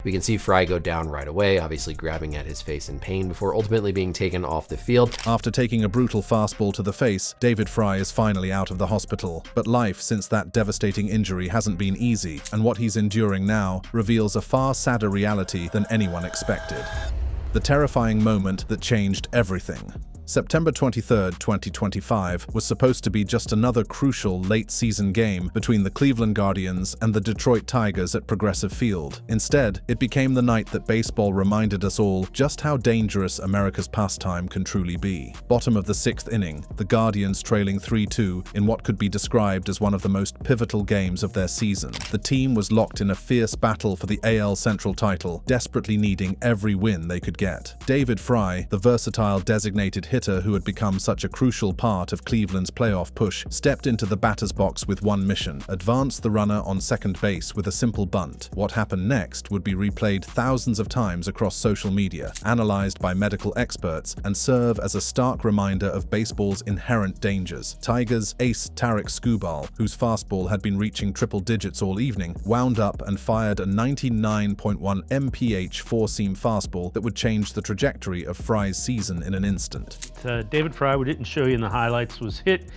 We can see Fry go down right away, obviously grabbing at his face in pain before ultimately being taken off the field. After taking a brutal fastball to the face, David Fry is finally out of the hospital. But life since that devastating injury hasn't been easy, and what he's enduring now reveals a far sadder reality than anyone expected. The terrifying moment that changed everything. September 23, 2025 was supposed to be just another crucial late-season game between the Cleveland Guardians and the Detroit Tigers at Progressive Field. Instead, it became the night that baseball reminded us all just how dangerous America's pastime can truly be. Bottom of the sixth inning, the Guardians trailing 3-2 in what could be described as one of the most pivotal games of their season. The team was locked in a fierce battle for the AL Central title, desperately needing every win they could get. David Fry, the versatile designated hitter who had become such a crucial part of Cleveland's playoff push, stepped into the batter's box with one mission: advance the runner on second base with a simple bunt. What happened next would be replayed thousands of times across social media, analyzed by medical experts, and serve as a stark reminder of baseball's inherent dangers. Tigers ace Tarik Skubal, whose fastball had been reaching triple digits all evening, wound up and fired a 99.1 mph four-seam fastball that would change the trajectory of Fry's season in an instant. David Fry, we didn't show you in the highlights, was hit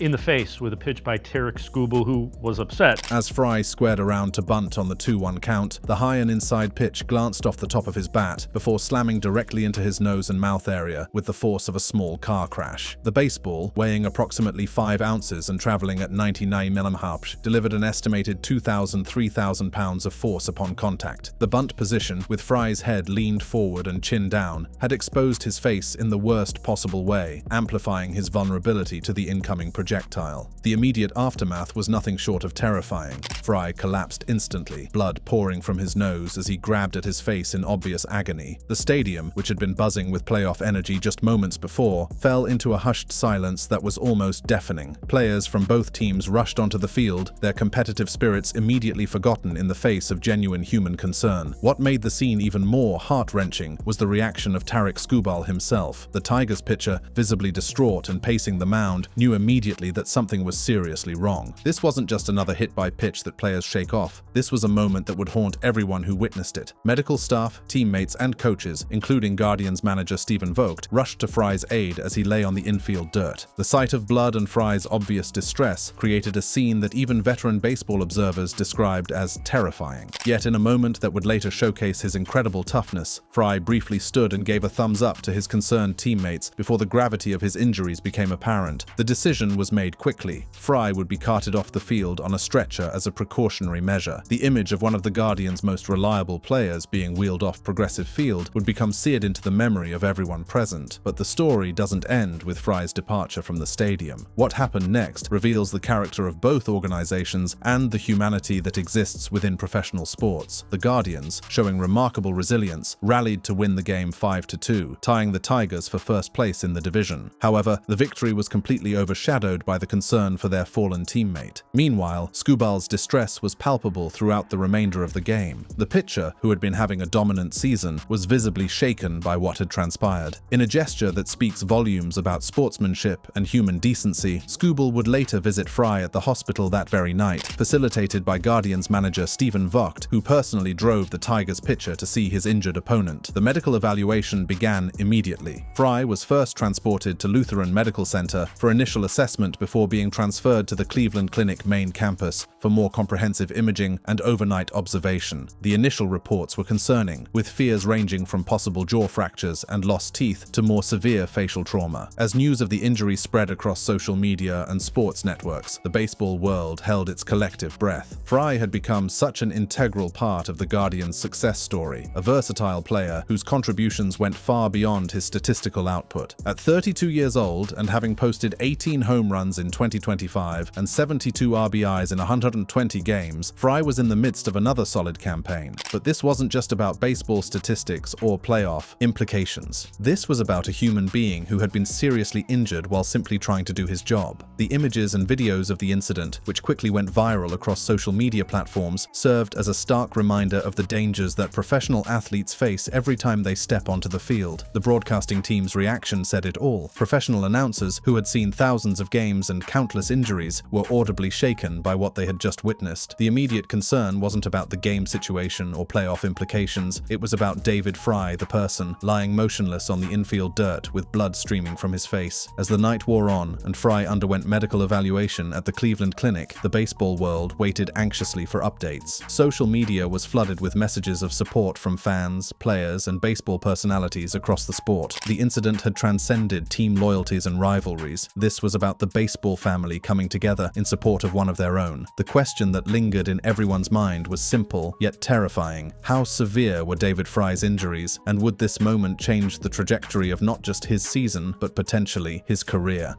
in the face with a pitch by Tarik Skubal, who was upset. As Fry squared around to bunt on the 2-1 count, the high and inside pitch glanced off the top of his bat before slamming directly into his nose and mouth area with the force of a small car crash. The baseball, weighing approximately 5 ounces and traveling at 99 mph, delivered an estimated 2,000–3,000 pounds of force upon contact. The bunt position, with Fry's head leaned forward and chin down, had exposed his face in the worst possible way, amplifying his vulnerability to the incoming projectile. The immediate aftermath was nothing short of terrifying. Fry collapsed instantly, blood pouring from his nose as he grabbed at his face in obvious agony. The stadium, which had been buzzing with playoff energy just moments before, fell into a hushed silence that was almost deafening. Players from both teams rushed onto the field, their competitive spirits immediately forgotten in the face of genuine human concern. What made the scene even more heart-wrenching was the reaction of Tarik Skubal himself. The Tigers pitcher, visibly distraught and pacing the mound, knew immediately that something was seriously wrong. This wasn't just another hit by pitch that players shake off. This was a moment that would haunt everyone who witnessed it. Medical staff, teammates, and coaches, including Guardians manager Stephen Vogt, rushed to Fry's aid as he lay on the infield dirt. The sight of blood and Fry's obvious distress created a scene that even veteran baseball observers described as terrifying. Yet in a moment that would later showcase his incredible toughness, Fry briefly stood and gave a thumbs up to his concerned teammates before the gravity of his injuries became apparent. The decision was made quickly. Fry would be carted off the field on a stretcher as a precautionary measure. The image of one of the Guardians' most reliable players being wheeled off Progressive Field would become seared into the memory of everyone present. But the story doesn't end with Fry's departure from the stadium. What happened next reveals the character of both organizations and the humanity that exists within professional sports. The Guardians, showing remarkable resilience, rallied to win the game 5-2, tying the Tigers for first place in the division. However, the victory was completely overshadowed by the concern for their fallen teammate. Meanwhile, Skubal's distress was palpable throughout the remainder of the game. The pitcher, who had been having a dominant season, was visibly shaken by what had transpired. In a gesture that speaks volumes about sportsmanship and human decency, Skubal would later visit Fry at the hospital that very night, facilitated by Guardians manager Stephen Vogt, who personally drove the Tigers pitcher to see his injured opponent. The medical evaluation began immediately. Fry was first transported to Lutheran Medical Center for initial assessment before being transferred to the Cleveland Clinic main campus for more comprehensive imaging and overnight observation. The initial reports were concerning, with fears ranging from possible jaw fractures and lost teeth to more severe facial trauma. As news of the injury spread across social media and sports networks, the baseball world held its collective breath. Fry had become such an integral part of the Guardians' success story, a versatile player whose contributions went far beyond his statistical output. At 32 years old and having posted 18 home runs in 2025 and 72 RBIs in 120 games, Fry was in the midst of another solid campaign. But this wasn't just about baseball statistics or playoff implications. This was about a human being who had been seriously injured while simply trying to do his job. The images and videos of the incident, which quickly went viral across social media platforms, served as a stark reminder of the dangers that professional athletes face every time they step onto the field. The broadcasting team's reaction reaction said it all. Professional announcers, who had seen thousands of games and countless injuries, were audibly shaken by what they had just witnessed. The immediate concern wasn't about the game situation or playoff implications, it was about David Fry, the person, lying motionless on the infield dirt with blood streaming from his face. As the night wore on and Fry underwent medical evaluation at the Cleveland Clinic, the baseball world waited anxiously for updates. Social media was flooded with messages of support from fans, players, and baseball personalities across the sport. The incident had transcended team loyalties and rivalries. This was about the baseball family coming together in support of one of their own. The question that lingered in everyone's mind was simple, yet terrifying. How severe were David Fry's injuries, and would this moment change the trajectory of not just his season, but potentially his career?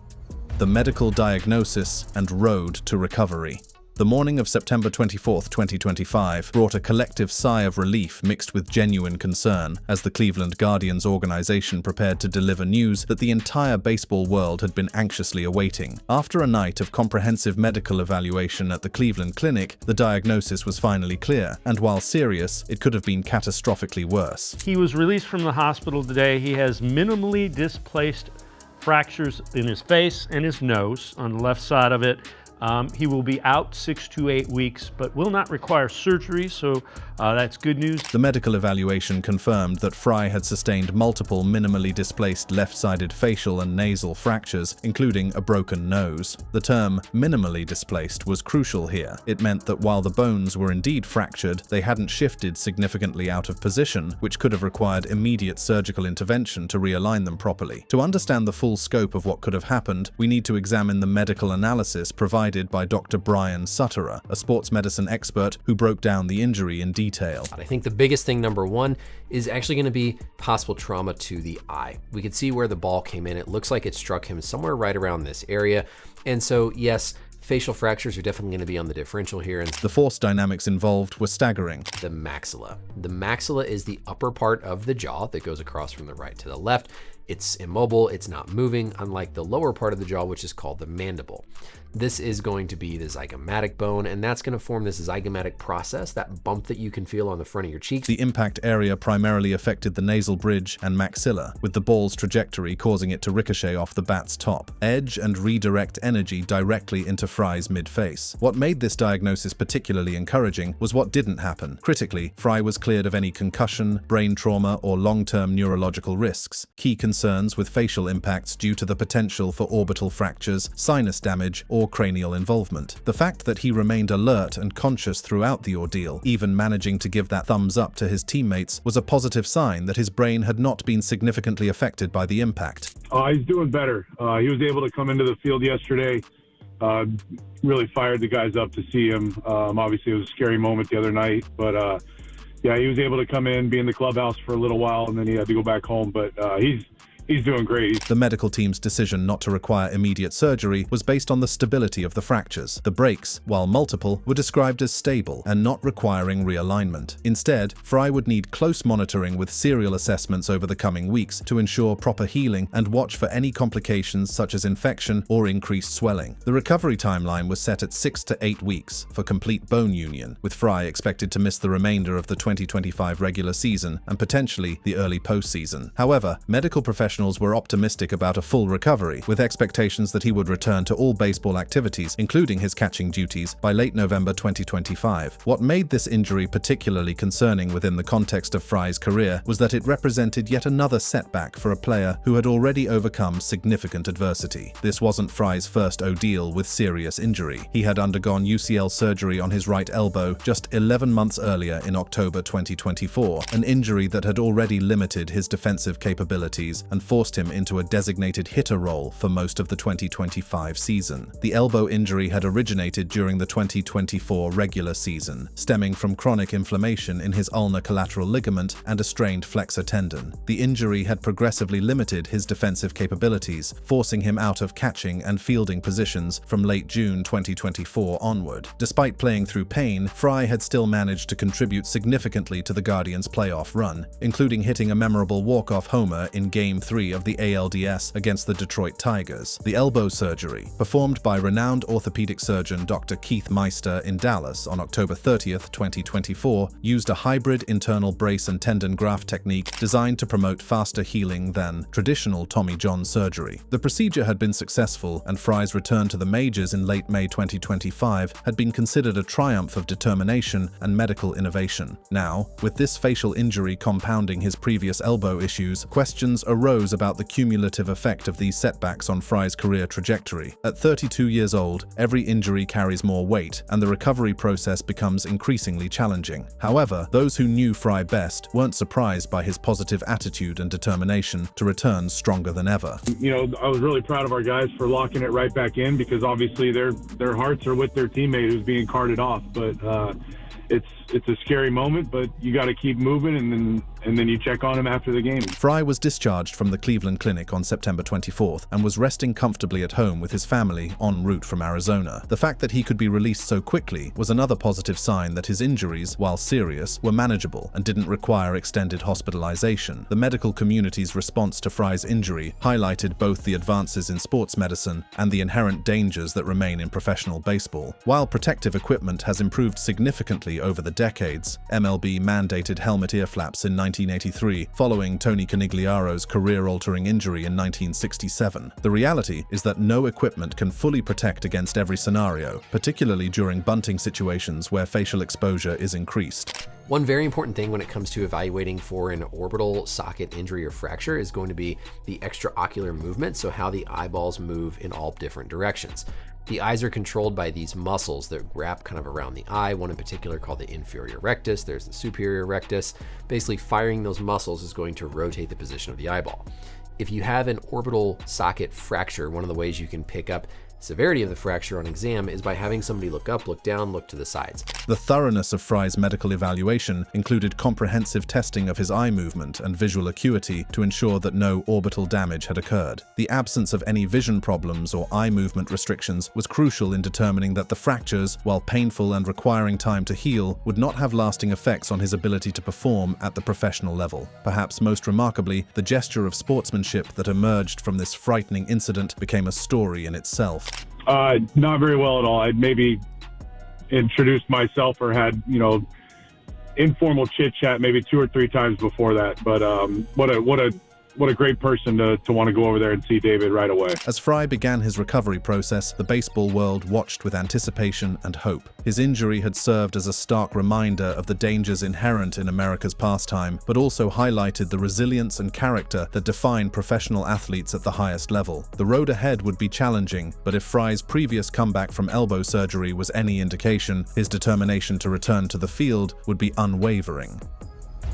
The medical diagnosis and road to recovery. The morning of September 24, 2025, brought a collective sigh of relief mixed with genuine concern as the Cleveland Guardians organization prepared to deliver news that the entire baseball world had been anxiously awaiting. After a night of comprehensive medical evaluation at the Cleveland Clinic, the diagnosis was finally clear, and while serious, it could have been catastrophically worse. He was released from the hospital today. He has minimally displaced fractures in his face and his nose on the left side of it. He will be out 6 to 8 weeks, but will not require surgery, so that's good news. The medical evaluation confirmed that Fry had sustained multiple minimally displaced left-sided facial and nasal fractures, including a broken nose. The term minimally displaced was crucial here. It meant that while the bones were indeed fractured, they hadn't shifted significantly out of position, which could have required immediate surgical intervention to realign them properly. To understand the full scope of what could have happened, we need to examine the medical analysis provided by Dr. Brian Sutterer, a sports medicine expert who broke down the injury in detail. I think the biggest thing, number one, is actually going to be possible trauma to the eye. We could see where the ball came in. It looks like it struck him somewhere right around this area. And so, yes, facial fractures are definitely going to be on the differential here. And the force dynamics involved were staggering. The maxilla. The maxilla is the upper part of the jaw that goes across from the right to the left. It's immobile, it's not moving, unlike the lower part of the jaw, which is called the mandible. This is going to be the zygomatic bone, and that's going to form this zygomatic process, that bump that you can feel on the front of your cheek. The impact area primarily affected the nasal bridge and maxilla, with the ball's trajectory causing it to ricochet off the bat's top edge and redirect energy directly into Fry's mid-face. What made this diagnosis particularly encouraging was what didn't happen. Critically, Fry was cleared of any concussion, brain trauma, or long-term neurological risks. Key concerns with facial impacts due to the potential for orbital fractures, sinus damage, or cranial involvement. The fact that he remained alert and conscious throughout the ordeal, even managing to give that thumbs up to his teammates, was a positive sign that his brain had not been significantly affected by the impact. He's doing better. He was able to come into the field yesterday. Really fired the guys up to see him. Obviously, it was a scary moment the other night, but yeah, he was able to come in, be in the clubhouse for a little while, and then he had to go back home. But he's doing great. The medical team's decision not to require immediate surgery was based on the stability of the fractures. The breaks, while multiple, were described as stable and not requiring realignment. Instead, Fry would need close monitoring with serial assessments over the coming weeks to ensure proper healing and watch for any complications such as infection or increased swelling. The recovery timeline was set at 6 to 8 weeks for complete bone union, with Fry expected to miss the remainder of the 2025 regular season and potentially the early postseason. However, medical professionals were optimistic about a full recovery, with expectations that he would return to all baseball activities, including his catching duties, by late November 2025. What made this injury particularly concerning within the context of Fry's career was that it represented yet another setback for a player who had already overcome significant adversity. This wasn't Fry's first ordeal with serious injury. He had undergone UCL surgery on his right elbow just 11 months earlier in October 2024, an injury that had already limited his defensive capabilities and forced him into a designated hitter role for most of the 2025 season. The elbow injury had originated during the 2024 regular season, stemming from chronic inflammation in his ulnar collateral ligament and a strained flexor tendon. The injury had progressively limited his defensive capabilities, forcing him out of catching and fielding positions from late June 2024 onward. Despite playing through pain, Fry had still managed to contribute significantly to the Guardians' playoff run, including hitting a memorable walk-off homer in Game 3 3 of the ALDS against the Detroit Tigers. The elbow surgery, performed by renowned orthopedic surgeon Dr. Keith Meister in Dallas on October 30th, 2024, used a hybrid internal brace and tendon graft technique designed to promote faster healing than traditional Tommy John surgery. The procedure had been successful, and Fry's return to the majors in late May 2025 had been considered a triumph of determination and medical innovation. Now, with this facial injury compounding his previous elbow issues, questions arose about the cumulative effect of these setbacks on Fry's career trajectory. At 32 years old, every injury carries more weight, and the recovery process becomes increasingly challenging. However, those who knew Fry best weren't surprised by his positive attitude and determination to return stronger than ever. You know, I was really proud of our guys for locking it right back in, because obviously their hearts are with their teammate who's being carted off. But it's a scary moment, but you got to keep moving, and then you check on him after the game. Fry was discharged from the Cleveland Clinic on September 24th and was resting comfortably at home with his family en route from Arizona. The fact that he could be released so quickly was another positive sign that his injuries, while serious, were manageable and didn't require extended hospitalization. The medical community's response to Fry's injury highlighted both the advances in sports medicine and the inherent dangers that remain in professional baseball. While protective equipment has improved significantly over the decades, MLB mandated helmet ear flaps in 1983, following Tony Conigliaro's career-altering injury in 1967. The reality is that no equipment can fully protect against every scenario, particularly during bunting situations where facial exposure is increased. One very important thing when it comes to evaluating for an orbital socket injury or fracture is going to be the extraocular movement, so how the eyeballs move in all different directions. The eyes are controlled by these muscles that wrap kind of around the eye, one in particular called the inferior rectus, there's the superior rectus. Basically, firing those muscles is going to rotate the position of the eyeball. If you have an orbital socket fracture, one of the ways you can pick up severity of the fracture on exam is by having somebody look up, look down, look to the sides. The thoroughness of Fry's medical evaluation included comprehensive testing of his eye movement and visual acuity to ensure that no orbital damage had occurred. The absence of any vision problems or eye movement restrictions was crucial in determining that the fractures, while painful and requiring time to heal, would not have lasting effects on his ability to perform at the professional level. Perhaps most remarkably, the gesture of sportsmanship that emerged from this frightening incident became a story in itself. Not very well at all. I'd maybe introduced myself or had, informal chit chat maybe 2 or 3 times before that. But what a great person to want to go over there and see David right away. As Fry began his recovery process, the baseball world watched with anticipation and hope. His injury had served as a stark reminder of the dangers inherent in America's pastime, but also highlighted the resilience and character that define professional athletes at the highest level. The road ahead would be challenging, but if Fry's previous comeback from elbow surgery was any indication, his determination to return to the field would be unwavering.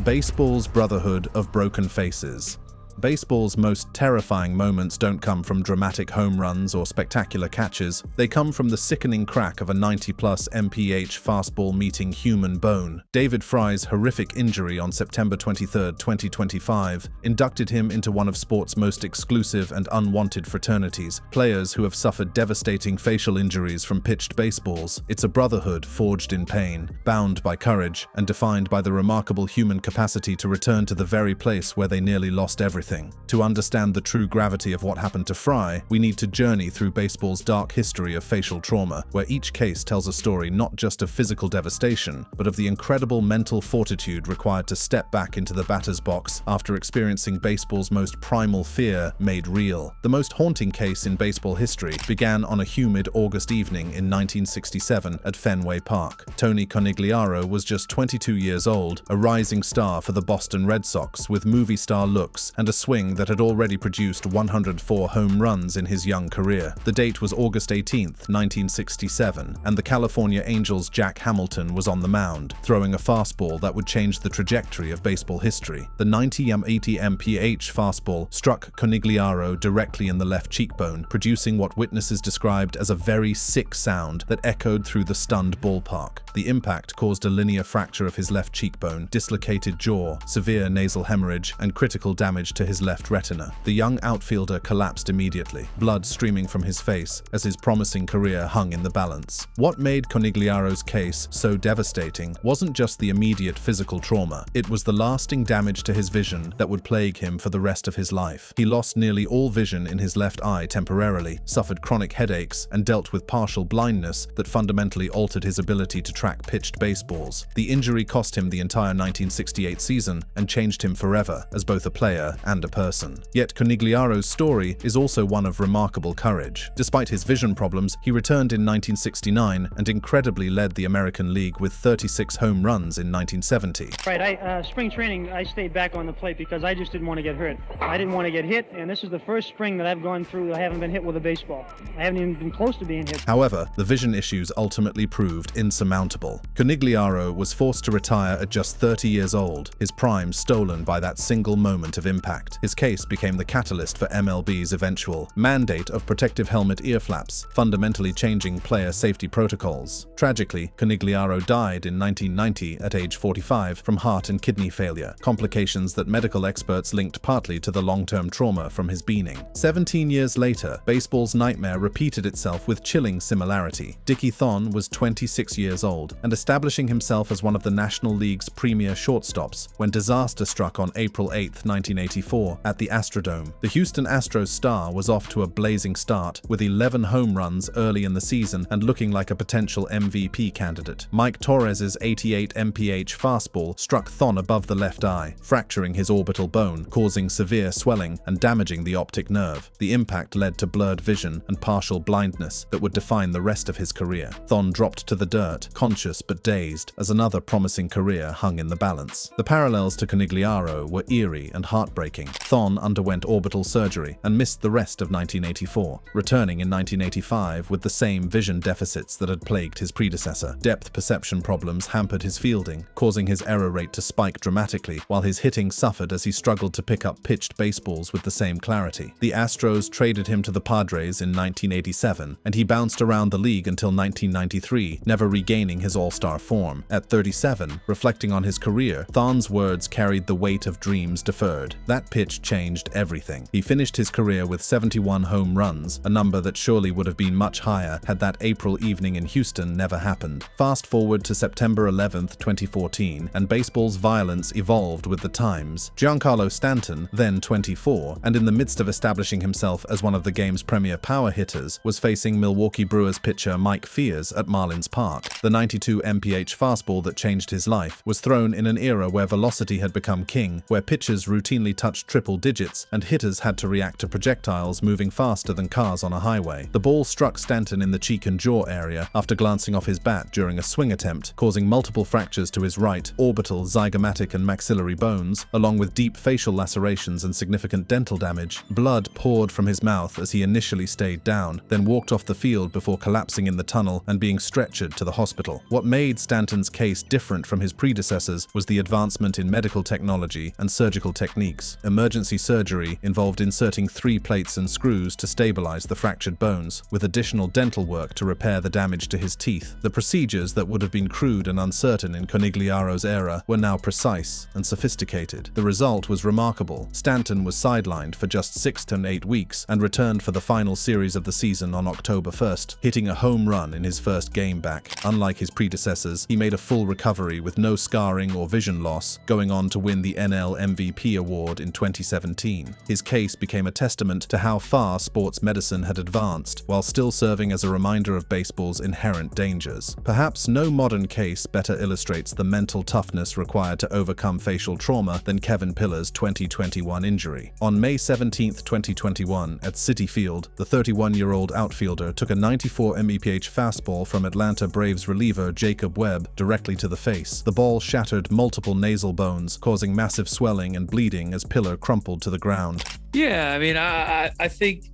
Baseball's brotherhood of broken faces. Baseball's most terrifying moments don't come from dramatic home runs or spectacular catches. They come from the sickening crack of a 90-plus mph fastball meeting human bone. David Fry's horrific injury on September 23, 2025, inducted him into one of sport's most exclusive and unwanted fraternities, players who have suffered devastating facial injuries from pitched baseballs. It's a brotherhood forged in pain, bound by courage, and defined by the remarkable human capacity to return to the very place where they nearly lost everything. To understand the true gravity of what happened to Fry, we need to journey through baseball's dark history of facial trauma, where each case tells a story not just of physical devastation, but of the incredible mental fortitude required to step back into the batter's box after experiencing baseball's most primal fear made real. The most haunting case in baseball history began on a humid August evening in 1967 at Fenway Park. Tony Conigliaro was just 22 years old, a rising star for the Boston Red Sox with movie star looks and a swing that had already produced 104 home runs in his young career. The date was August 18, 1967, and the California Angels' Jack Hamilton was on the mound, throwing a fastball that would change the trajectory of baseball history. The 90-80 mph fastball struck Conigliaro directly in the left cheekbone, producing what witnesses described as a very sick sound that echoed through the stunned ballpark. The impact caused a linear fracture of his left cheekbone, dislocated jaw, severe nasal hemorrhage, and critical damage to his left retina. The young outfielder collapsed immediately, blood streaming from his face as his promising career hung in the balance. What made Conigliaro's case so devastating wasn't just the immediate physical trauma, it was the lasting damage to his vision that would plague him for the rest of his life. He lost nearly all vision in his left eye temporarily, suffered chronic headaches, and dealt with partial blindness that fundamentally altered his ability to track pitched baseballs. The injury cost him the entire 1968 season and changed him forever as both a player and a person. Yet Conigliaro's story is also one of remarkable courage. Despite his vision problems, he returned in 1969 and incredibly led the American League with 36 home runs in 1970. Right, spring training, I stayed back on the plate because I just didn't want to get hurt. I didn't want to get hit, and this is the first spring that I've gone through that I haven't been hit with a baseball. I haven't even been close to being hit. However, the vision issues ultimately proved insurmountable. Conigliaro was forced to retire at just 30 years old, his prime stolen by that single moment of impact. His case became the catalyst for MLB's eventual mandate of protective helmet ear flaps, fundamentally changing player safety protocols. Tragically, Conigliaro died in 1990 at age 45 from heart and kidney failure, complications that medical experts linked partly to the long-term trauma from his beaning. 17 years later, baseball's nightmare repeated itself with chilling similarity. Dickie Thon was 26 years old and establishing himself as one of the National League's premier shortstops when disaster struck on April 8, 1984 at the Astrodome. The Houston Astros star was off to a blazing start with 11 home runs early in the season and looking like a potential MVP candidate. Mike Torres's 88 mph fastball struck Thon above the left eye, fracturing his orbital bone, causing severe swelling and damaging the optic nerve. The impact led to blurred vision and partial blindness that would define the rest of his career. Thon dropped to the dirt, conscious but dazed, as another promising career hung in the balance. The parallels to Conigliaro were eerie and heartbreaking. Thon underwent orbital surgery and missed the rest of 1984, returning in 1985 with the same vision deficits that had plagued his predecessor. Depth perception problems hampered his fielding, causing his error rate to spike dramatically, while his hitting suffered as he struggled to pick up pitched baseballs with the same clarity. The Astros traded him to the Padres in 1987, and he bounced around the league until 1993, never regaining his all-star form. At 37, reflecting on his career, Thon's words carried the weight of dreams deferred. That pitch changed everything. He finished his career with 71 home runs, a number that surely would have been much higher had that April evening in Houston never happened. Fast forward to September 11, 2014, and baseball's violence evolved with the times. Giancarlo Stanton, then 24, and in the midst of establishing himself as one of the game's premier power hitters, was facing Milwaukee Brewers pitcher Mike Fiers at Marlins Park. The 92 mph fastball that changed his life was thrown in an era where velocity had become king, where pitchers routinely touched triple digits and hitters had to react to projectiles moving faster than cars on a highway. The ball struck Stanton in the cheek and jaw area after glancing off his bat during a swing attempt, causing multiple fractures to his right, orbital, zygomatic, and maxillary bones, along with deep facial lacerations and significant dental damage. Blood poured from his mouth as he initially stayed down, then walked off the field before collapsing in the tunnel and being stretchered to the hospital. What made Stanton's case different from his predecessors was the advancement in medical technology and surgical techniques. Emergency surgery involved inserting 3 plates and screws to stabilize the fractured bones, with additional dental work to repair the damage to his teeth. The procedures that would have been crude and uncertain in Conigliaro's era were now precise and sophisticated. The result was remarkable. Stanton was sidelined for just 6 to 8 weeks and returned for the final series of the season on October 1st, hitting a home run in his first game back. Unlike his predecessors, he made a full recovery with no scarring or vision loss, going on to win the NL MVP award in 2017. His case became a testament to how far sports medicine had advanced, while still serving as a reminder of baseball's inherent dangers. Perhaps no modern case better illustrates the mental toughness required to overcome facial trauma than Kevin Pillar's 2021 injury. On May 17, 2021, at Citi Field, the 31-year-old outfielder took a 94 mph fastball from Atlanta Braves reliever Jacob Webb directly to the face. The ball shattered multiple nasal bones, causing massive swelling and bleeding as Pillar crumpled to the ground. Yeah, I mean, I think,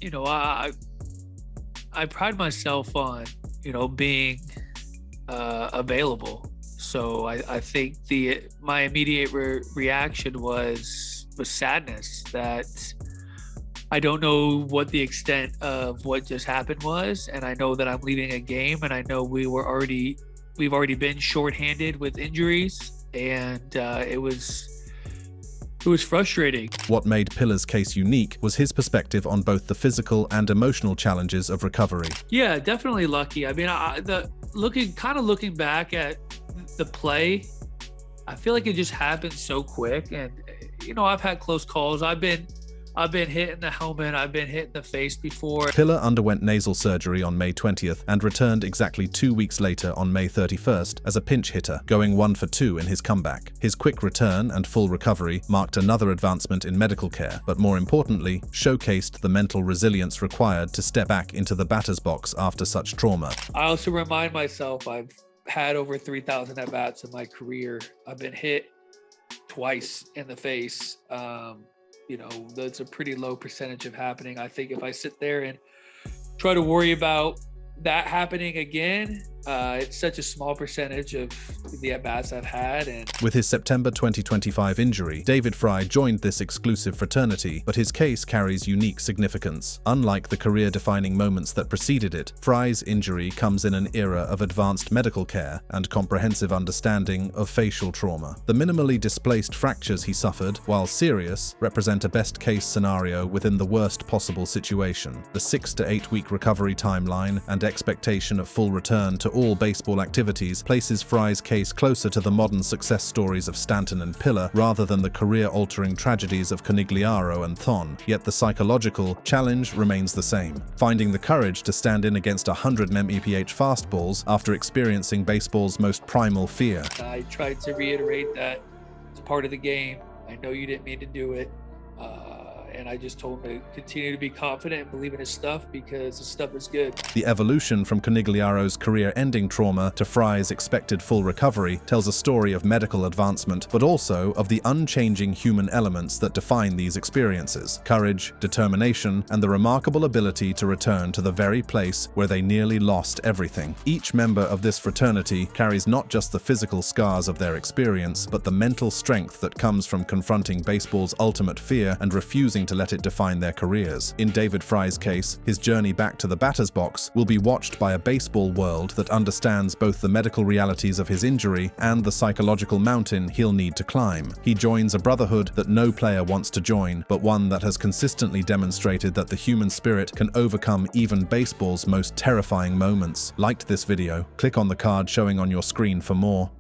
I pride myself on, being available. So I think my immediate reaction was sadness that I don't know what the extent of what just happened was, and I know that I'm leaving a game, and I know we've already been shorthanded with injuries, and it was It was frustrating. What made Pillar's case unique was his perspective on both the physical and emotional challenges of recovery. Yeah, definitely lucky. I mean, looking back at the play, I feel like it just happened so quick. And I've had close calls. I've been hit in the helmet. I've been hit in the face before. Pillar underwent nasal surgery on May 20th and returned exactly 2 weeks later on May 31st as a pinch hitter, going 1 for 2 in his comeback. His quick return and full recovery marked another advancement in medical care, but more importantly, showcased the mental resilience required to step back into the batter's box after such trauma. I also remind myself I've had over 3,000 at-bats in my career. I've been hit twice in the face. That's a pretty low percentage of happening. I think if I sit there and try to worry about that happening again, it's such a small percentage of the at-bats I've had. And with his September 2025 injury, David Fry joined this exclusive fraternity, but his case carries unique significance. Unlike the career-defining moments that preceded it, Fry's injury comes in an era of advanced medical care and comprehensive understanding of facial trauma. The minimally displaced fractures he suffered, while serious, represent a best-case scenario within the worst possible situation. The 6 to 8 week recovery timeline and expectation of full return to all baseball activities places Fry's case closer to the modern success stories of Stanton and Pillar rather than the career-altering tragedies of Conigliaro and Thon, yet the psychological challenge remains the same. Finding the courage to stand in against 100 mph fastballs after experiencing baseball's most primal fear. I tried to reiterate that it's part of the game. I know you didn't mean to do it. And I just told him to continue to be confident and believe in his stuff because his stuff is good. The evolution from Conigliaro's career-ending trauma to Fry's expected full recovery tells a story of medical advancement, but also of the unchanging human elements that define these experiences: courage, determination, and the remarkable ability to return to the very place where they nearly lost everything. Each member of this fraternity carries not just the physical scars of their experience, but the mental strength that comes from confronting baseball's ultimate fear and refusing to let it define their careers. In David Fry's case, his journey back to the batter's box will be watched by a baseball world that understands both the medical realities of his injury and the psychological mountain he'll need to climb. He joins a brotherhood that no player wants to join, but one that has consistently demonstrated that the human spirit can overcome even baseball's most terrifying moments. Liked this video? Click on the card showing on your screen for more.